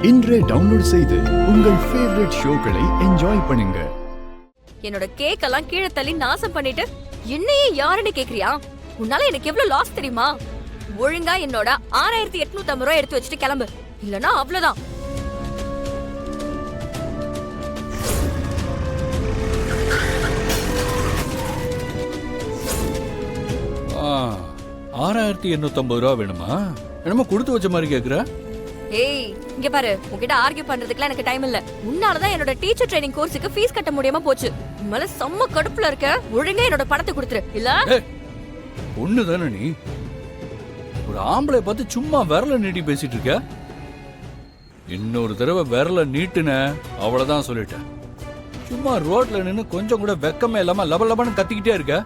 இன்றே டவுன்லோட் செய்து உங்கள் ஃபேவரட் ஷோக்களை என்ஜாய் பண்ணுங்க. என்னோட கேக் எல்லாம் கீழே தள்ளி நாசம் பண்ணிட்டு என்னையே யாருன்னு கேக்குறியா? உன்னால எனக்கு எவ்வளவு லாஸ் தெரியுமா? ஒழுங்கா என்னோட 6850 ரூபாய் எடுத்து வச்சுட்டு கிளம்பு, இல்லனா அவ்வளவுதான். ஆ, 6850 ரூபா வேணுமா? என்னமோ கொடுத்து வச்ச மாதிரி கேக்குற? ஏய், இங்க பாரு, உன்கிட்ட ஆர்கியூ பண்றதுக்குலாம் எனக்கு டைம் இல்ல. உன்னாலதான் என்னோட டீச்சர் ட்ரைனிங் கோர்ஸுக்கு ஃபீஸ் கட்ட முடியாம போச்சு. உன்னால செம்ம கடுப்புல இருக்க. ஒழுங்கா என்னோட பணத்தை கொடுத்துரு, இல்ல பொண்ணு தானே நீ? ஒரு ஆம்பளை பார்த்து சும்மா விரல நீட்டி பேசிட்டு இருக்க. இன்னொரு தடவை விரல நீட்டுன அவ்வளவுதான் சொல்லிட்டேன். சும்மா ரோட்ல நின்னு கொஞ்சம் கூட வெக்கமே இல்லாம லபலபன்னு கத்திக்கிட்டே இருக்க.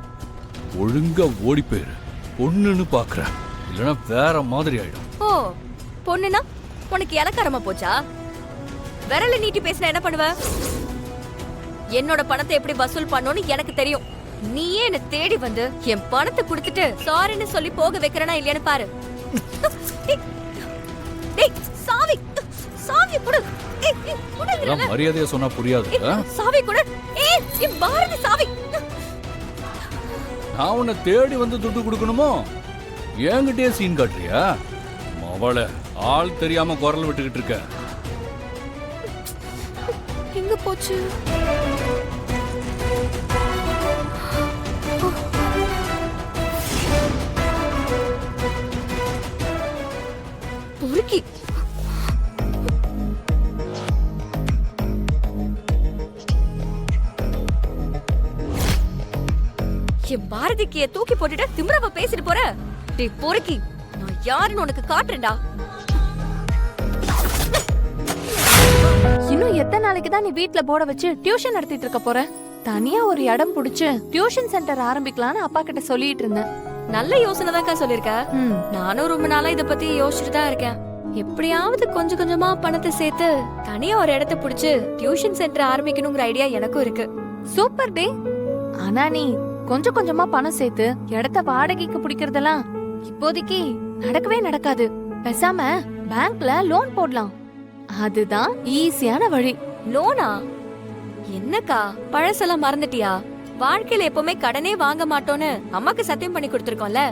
ஒழுங்கா ஓடி போயிரு. பொண்ணுன்னு பாக்குற, இல்லைன்னா வேற மாதிரி ஆயிடும். ஓ, பொண்ணுனா உனக்கு இலக்காரமா போச்சா? விரல நீட்டி பேசினா என்ன பண்ணுவ? என்னோட பணத்தை எப்படி வசூல் பண்ணணும்னு எனக்கு தெரியும். நீயே என்ன தேடி வந்து என் பணத்தை கொடுத்துட்டு சாரின்னு சொல்லி போக வைக்கிறனா இல்லையான்னு பாரு. டேய், சாவி சாவி கொடு. மரியாதையா சொன்னா புரியாது. சாவி கொடு. ஏய், பாரதி சாவி. நான் உன்னை தேடி வந்து துட்டு கொடுக்கணுமோ? என்கிட்டயே சீன் காட்டுறியா? அவளை ஆள் தெரியாம குரல் விட்டுக்கிட்டு இருக்க. எங்க போச்சு? பொறுக்கி. என் பாரதிக்கு தூக்கி போட்டுட்டு திமிரவ பேசிட்டு போற. டேய் பொறுக்கி, நான் யாருன்னு உனக்கு காட்டுறேன்டா. இன்னும் எத்தனை நாளைக்கு தான் நீ வீட்ல போர்ட வச்சு டியூஷன் நடத்திட்டு இருக்க போற? தனியா ஒரு இடம் புடிச்சு டியூஷன் சென்டர் ஆரம்பிக்கலாம்னு அப்பா கிட்ட சொல்லிட்டு இருந்தேன். நல்ல யோசனை தான்க்கா சொல்லிருக்க. நானும் ரொம்ப நாளா இத பத்தி யோசிச்சுட்டு தான் இருக்கேன். எப்படியாவது கொஞ்சம் கொஞ்சமா பணத்தை சேர்த்து தனியா ஒரு இடத்தை புடிச்சு டியூஷன் சென்டர் ஆரம்பிக்கணுங்கிற ஐடியா எனக்கும் இருக்கு. சூப்பர் டே. ஆனா நீ கொஞ்சம் கொஞ்சமா பணம் சேர்த்து இடத்த வாடகைக்கு பிடிக்கிறதெல்லாம் இப்போதைக்கு நடக்கவே நடக்காது. பேசாம பேங்க்ல லோன் போடலாம். அதுதான் ஈஸியான வழி. லோனா? என்னக்கா பழசெல்லாம் மறந்துட்டியா? வாழ்க்கையில எப்பவுமே கடனே வாங்க மாட்டோம்னு அம்மாக்கு சத்தியம் பண்ணி கொடுத்திருக்கோம்ல,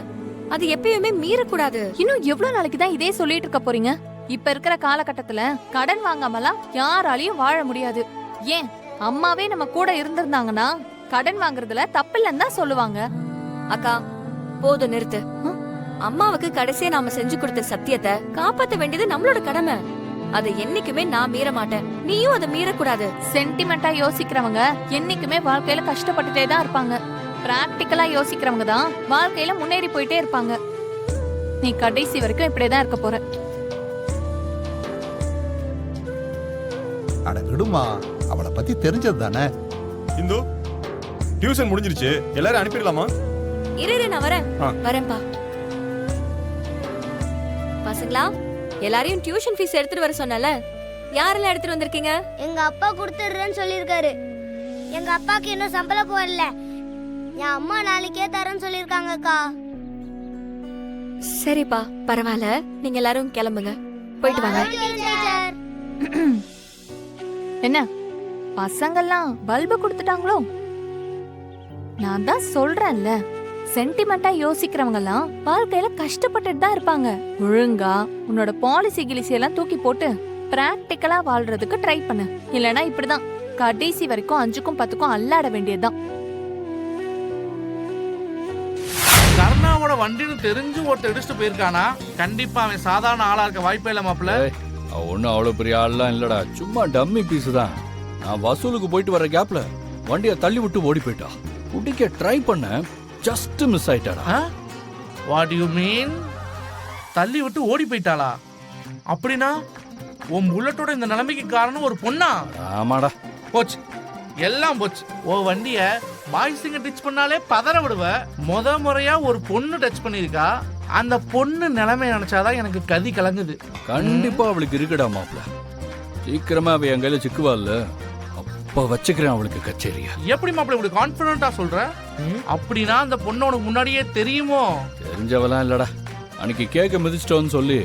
அது எப்பயுமே மீறக்கூடாது. இன்னும் எவ்வளவு நாளைக்கு தான் இதே சொல்லிட்டு இருக்க போறீங்க? இப்ப இருக்கிற காலகட்டத்துல கடன் வாங்காமலாம் யாராலையும் வாழ முடியாது. ஏன் அம்மாவே நம்ம கூட இருந்திருந்தாங்கன்னா கடன் வாங்குறதுல தப்பில்லைன்னு தான் சொல்லுவாங்க. அக்கா போதும், நிறுத்து. அம்மாவுக்கு கடைசியா நாம செஞ்சு கொடுத்த சத்தியத்தை காப்பாத்த வேண்டியது நம்மளோட கடமை. அதை என்னைக்குமே நான் மீற மாட்டேன், நீயும் அதை மீறக்கூடாது. சென்டிமெண்டா யோசிக்கிறவங்க என்னைக்குமே வாழ்க்கையில கஷ்டப்பட்டுட்டே தான் இருப்பாங்க. பிராக்டிக்கலா யோசிக்கிறவங்க தான் வாழ்க்கையில முன்னேறி போயிட்டே இருப்பாங்க. நீ கடைசி வரைக்கும் இப்படியேதான் இருக்க போற. அட விடுமா, அவளை பத்தி தெரிஞ்சது தானே. இந்து, டியூஷன் முடிஞ்சிருச்சு, எல்லாரும் அனுப்பிடலாமா? இரு, நான் வரேன்பா. பசங்களா, எல்லாரையும் டியூஷன் ஃபீஸ் எடுத்துட்டு வர சொன்னல, யாரெல்லாம் எடுத்துட்டு வந்திருக்கீங்க? எங்க அப்பா கொடுத்துடுறேன்னு சொல்லிருக்காரு. எங்க அப்பாக்கு இன்னும் சம்பளம் போடல. என் அம்மா நாளைக்கே தரேன்னு சொல்லிருக்காங்கக்கா. சரிப்பா, பரவாயில்ல. நீங்க எல்லாரும் கிளம்புங்க, போயிட்டு வாங்க. என்ன பசங்கெல்லாம் பல்பு கொடுத்துட்டாங்களோ? நான் தான் சொல்றேன்ல, சென்டிமெண்டா யோசிக்கிறவங்க எல்லாம் வாழ்க்கையில கஷ்டப்பட்டுட்டு தான் இருப்பாங்க. ஒழுங்கா உன்னோட பாலிசி கிலிசி எல்லாம் தூக்கி போட்டு பிராக்டிக்கலா வாழ்றதுக்கு ட்ரை பண்ணு. இல்லனா இப்படிதான் கடைசி வரைக்கும் 5க்கும் 10க்கும் அல்லாட வேண்டியதுதான். கர்ணாவோட வண்டின்னு தெரிஞ்சு ஒருத்தர் இடிச்சுட்டு போயிருக்கானா? கண்டிப்பா அவன் சாதாரண ஆளா இருக்க வாய்ப்பே இல்ல மாப்ள. ஒன்னும் அவ்வளவு பெரிய ஆள்லாம் இல்லடா, சும்மா டம்மி பீஸ் தான். நான் வசூலுக்கு போயிட்டு வர கேப்ல வண்டியை தள்ளி விட்டு ஓடி போயிட்டா. குடிக்க ட்ரை பண்ண, ஜஸ்ட் மிஸ் ஆயிட்டாடா. What you mean? தள்ளி விட்டு ஓடி போயிட்டாளா? அப்படின்னா உன் புல்லட்டோட இந்த நிலைமைக்கு காரணம் ஒரு பொண்ணா? ஆமாடா, போச்சு, எல்லாம் போச்சு. ஓ வண்டிய பாய்ஸுங்க டச் பண்ணாலே பதற விடுவ. முறையா ஒரு பொண்ணு டச் பண்ணிருக்கா. அந்த பொண்ணு நிலைமை நினைச்சாதான் எனக்கு கதி கலங்குது. கண்டிப்பா அவளுக்கு இருக்குடா மாப்ள. சீக்கிரமா அவ என் கையில சிக்குவாள்ல, அப்ப வச்சுக்கிறேன் அவளுக்கு கச்சேரியா. எப்படி மாப்ள இப்படி கான்பிடண்டா சொல்ற? அப்படின்னா அந்த பொண்ணு உனக்கு முன்னாடியே தெரியுமோ? தெரிஞ்சவெல்லாம் இல்லடா, அன்னைக்கு கேக்க மிதிச்சிட்டோன்னு சொல்லி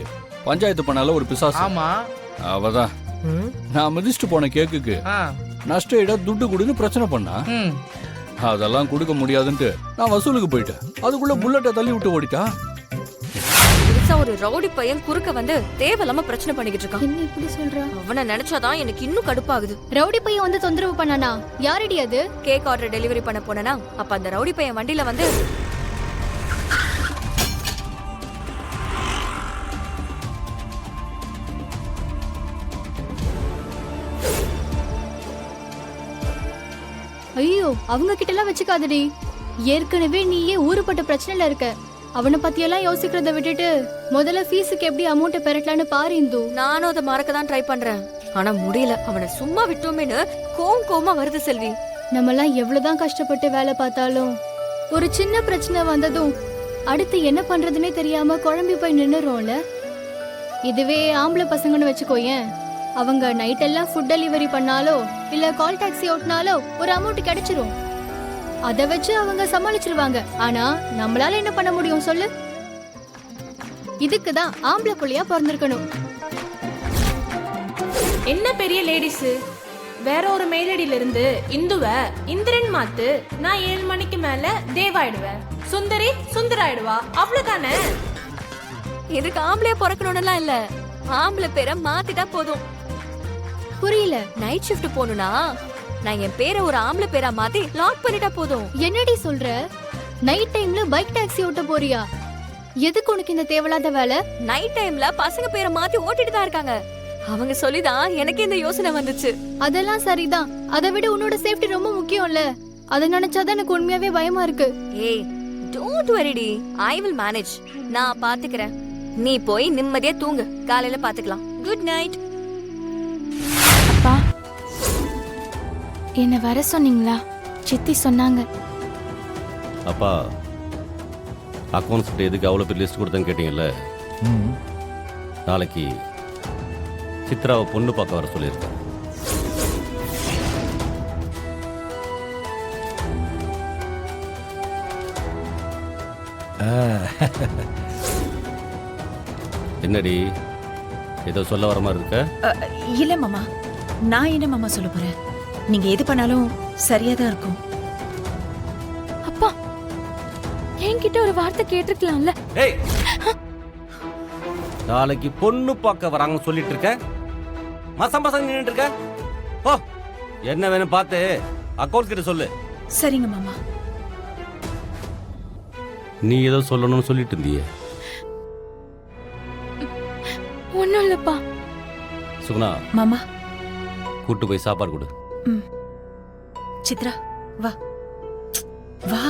பஞ்சாயத்து பண்ணால ஒரு பிசாசு. ஆமா, அவதான் நான் மிதிச்சுட்டு போன கேக்குக்கு ஆ, நஷ்ட துட்டு கொடுன்னு பிரச்சனை பண்ணா. ம். அதெல்லாம் கொடுக்க முடியாதுன்ட்டு நான் வசூலுக்கு போயிட்டேன். அதுக்குள்ள புல்லட்டை தள்ளி விட்டு ஓடிட்டா. புதுசா ஒரு ரவுடி பையன் குறுக்க வந்து தேவையில்லாம பிரச்சனை பண்ணிக்கிட்டு இருக்கான். என்ன இப்படி சொல்ற? அவனை நினைச்சாதான் எனக்கு இன்னும் கடுப்பாகுது. ரவுடி பையன் வந்து தொந்தரவு பண்ணானா? யாரடி அது? கேக் ஆர்டர் டெலிவரி பண்ண போனேனா அப்ப அந்த ரவுடி பையன் வண்டியில வந்து ஐயோ, அவங்க கிட்ட எல்லாம் வச்சுக்காதடி. ஏற்கனவே நீயே ஊருப்பட்ட பிரச்சனைல இருக்க. அவனை பத்தியெல்லாம் யோசிக்கிறத விட்டுட்டு முதல்ல ஃபீஸுக்கு எப்படி அமௌண்ட் பெறட்டலான்னு பாரு இந்து. நானும் அதை மறக்க தான் ட்ரை பண்றேன். ஆனா முடியல. அவனை சும்மா விட்டோமேனு கோவமா வருது செல்வி. நம்மலாம் எவ்வளவுதான் கஷ்டப்பட்டு வேலை பார்த்தாலும் ஒரு சின்ன பிரச்சனை வந்ததும் அடுத்து என்ன பண்றதுன்னே தெரியாம குழம்பி போய் நின்னுறோம்ல. இதுவே ஆம்பளை பசங்கன்னு வச்சுக்கோயேன், அவங்க நைட் எல்லாம் ஃபுட் டெலிவரி பண்ணாலோ இல்ல கால் டாக்ஸி ஓட்டினாலோ ஒரு அமௌண்ட் கிடைச்சிரும். அதை வச்சு அவங்க சமாளிச்சிருவாங்க. ஆனா நம்மளால என்ன பண்ண முடியும் சொல்லு? இதுக்குதான் ஆம்பளை புள்ளையா பிறந்திருக்கணும். என்ன பெரிய லேடிஸ், வேற ஒரு மெயில் ஐடியில இருந்து இந்துவ இந்திரன் மாத்து, நான் 7 மணிக்கு மேல தேவாயிடுவேன், சுந்தரி சுந்தராயிடுவா, அவ்வளவுதானே. இதுக்கு ஆம்பளையா பிறக்கணும்னுலாம் இல்ல, ஆம்பளை பேரை மாத்திட்டா போதும். புரியல. நைட் ஷிஃப்ட் போகணும்னா நான் என் பேரை ஒரு ஆம்பளை பேரா மாத்தி லாக் பண்ணிட்டா போதும். என்னடி சொல்ற? நைட் டைம்ல பைக் டாக்ஸி ஓட்ட போறியா? எதுக்கு உனக்கு இந்த தேவையில்லாத வேலை? நைட் டைம்ல பசங்க பேரை மாத்தி ஓட்டிட்டு தான் இருக்காங்க. அவங்க சொல்லிதான் எனக்கு இந்த யோசனை வந்துச்சு. அதெல்லாம் சரிதான். அதை விட உன்னோட சேஃப்டி ரொம்ப முக்கியம்ல. அதை நினைச்சாதான் எனக்கு உண்மையாவே பயமா இருக்கு. ஏய், டோன்ட் வரிடி, ஐ வில் மேனேஜ். நான் பாத்துக்கிறேன். நீ போய் நிம்மதியா தூங்கு, காலையில பாத்துக்கலாம். Good night. அப்பா, என்ன வர சொன்னீங்களா? சித்தி சொன்னாங்க. அப்பா, அக்கௌண்ட்ஸ் கிட்ட எதுக்கு அவ்வளோ பெரிய லிஸ்ட் கொடுத்தேன்னு கேட்டீங்கல்ல. நாளைக்கு சித்ராவை பொண்ணு பார்க்க வர சொல்லியிருக்கேன். என்னடி ஏதோ சொல்ல வர மாதிரி இருக்க? இல்ல மாமா, நான் என்ன மாமா சொல்ல போறேன்? நீங்க எது பண்ணாலும் சரியா தான் இருக்கும். அப்பா, என்கிட்ட ஒரு வார்த்தை கேட்டிருக்கலாம்ல. ஏய், நாளைக்கு பொண்ணு பார்க்க வராங்கன்னு சொல்லிட்டு இருக்க, மசம் மசம் நின்னுட்டு இருக்க. போ, என்ன வேணும் பார்த்து அக்கௌண்ட்ஸ் கிட்ட சொல்லு. சரிங்க மாமா. நீ ஏதோ சொல்லணும்னு சொல்லிட்டு இருந்தியே. ஒண்ணும் இல்லப்பா. சுகுணா, மாமா, கூட்டு போய் சாப்பாடு கொடு. சித்ரா வா வா.